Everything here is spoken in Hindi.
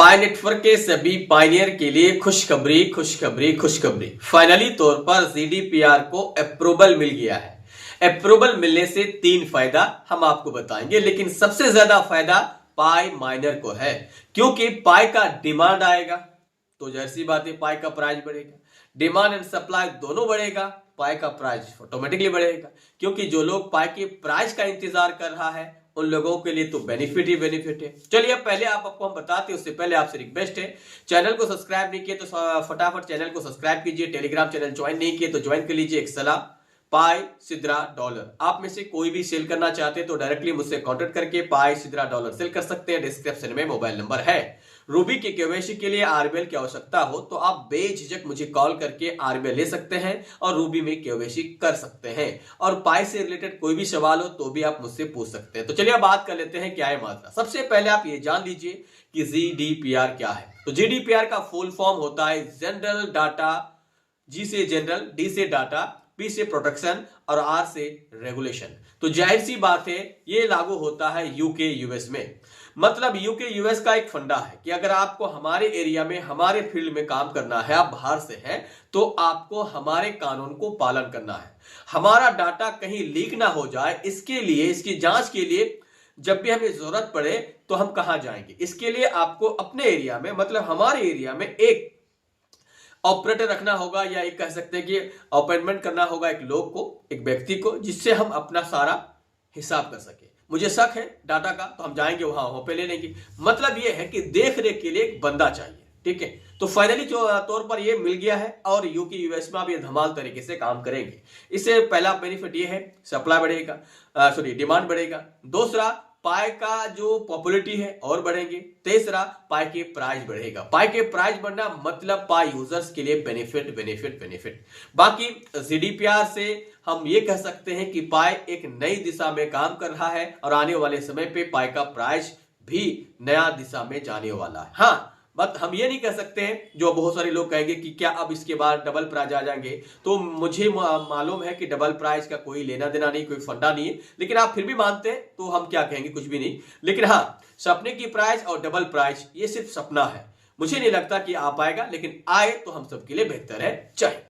पाई नेटवर्क के सभी पायनियर के लिए खुशखबरी खुशखबरी खुशखबरी। फाइनली तौर पर जीडीपीआर को अप्रूवल मिल गया है। अप्रूवल मिलने से 3 फायदा हम आपको बताएंगे, लेकिन सबसे ज्यादा फायदा पाई माइनर को है, क्योंकि पाई का डिमांड आएगा तो जाहिर सी बात है पाई का प्राइस बढ़ेगा। डिमांड एंड सप्लाई दोनों बढ़ेगा, पाई का प्राइस ऑटोमेटिकली बढ़ेगा, क्योंकि जो लोग पाई के प्राइस का इंतजार कर रहा है उन लोगों के लिए तो बेनिफिट ही बेनिफिट है। चलिए पहले आपको हम बताते हैं, उससे पहले आपसे रिक्वेस्ट है, चैनल को सब्सक्राइब नहीं किए तो फटाफट चैनल को सब्सक्राइब कीजिए। टेलीग्राम चैनल ज्वाइन नहीं किए तो ज्वाइन कर लीजिए। एक सलाह, पाई सिद्रा डॉलर आप में से कोई भी सेल करना चाहते हैं तो डायरेक्टली मुझसे कांटेक्ट करके पाई सिद्रा डॉलर सेल कर सकते हैं। डिस्क्रिप्शन में मोबाइल नंबर है। रूबी के केवाईसी के लिए आरबीएल की आवश्यकता हो तो आप बेझिझक मुझे कॉल करके आरबीएल ले सकते हैं और रूबी में केवाईसी कर सकते हैं। और पाई से रिलेटेड कोई भी सवाल हो तो भी आप मुझसे पूछ सकते हैं। तो चलिए अब बात कर लेते हैं क्या है मात्रा। सबसे पहले आप ये जान लीजिए कि जीडीपीआर क्या है। तो जीडीपीआर का फुल फॉर्म होता है जनरल डाटा, जी से जनरल, डी से डाटा, पी से प्रोटेक्शन और आर से रेगुलेशन। तो जाहिर सी बात है ये लागू होता है यूके यूएस में। मतलब यूके यूएस का एक फंडा है कि अगर आपको हमारे एरिया में हमारे फील्ड में काम करना है, आप बाहर से हैं, तो आपको हमारे कानून को पालन करना है। हमारा डाटा कहीं लीक ना हो जाए, इसके लिए, इसकी जांच के लिए जब भी हमें जरूरत पड़े तो हम कहां जाएंगे। इसके लिए आपको अपने एरिया में, मतलब हमारे एरिया में एक ऑपरेटर रखना होगा, या एक कह सकते हैं कि अपॉइंटमेंट करना होगा एक लोग को, एक व्यक्ति को, जिससे हम अपना सारा हिसाब कर सके। मुझे शक है डाटा का तो हम जाएंगे वहां पे ले लेंगे। मतलब ये है कि देख रेख के लिए एक बंदा चाहिए। ठीक है, तो फाइनली जो तौर पर ये मिल गया है और यूके यूएस में आप ये धमाल तरीके से काम करेंगे। इससे पहला बेनिफिट ये है सप्लाई बढ़ेगा, डिमांड बढ़ेगा। दूसरा, पाई का जो पॉपुलरिटी है और बढ़ेंगे। तीसरा, पाई के प्राइस बढ़ेगा। पाई के प्राइस बढ़ना मतलब पाई यूजर्स के लिए बेनिफिट बेनिफिट बेनिफिट। बाकी जीडीपीआर से हम ये कह सकते हैं कि पाई एक नई दिशा में काम कर रहा है और आने वाले समय पे पाई का प्राइस भी नया दिशा में जाने वाला है। हाँ, बट हम ये नहीं कह सकते हैं, जो बहुत सारे लोग कहेंगे कि क्या अब इसके बाद डबल प्राइस आ जाएंगे। तो मुझे मालूम है कि डबल प्राइस का कोई लेना देना नहीं, कोई फंडा नहीं है, लेकिन आप फिर भी मानते हैं तो हम क्या कहेंगे, कुछ भी नहीं। लेकिन हाँ, सपने की प्राइस और डबल प्राइस ये सिर्फ सपना है। मुझे नहीं लगता कि आ पाएगा, लेकिन आए तो हम सबके लिए बेहतर है। जय हिंद।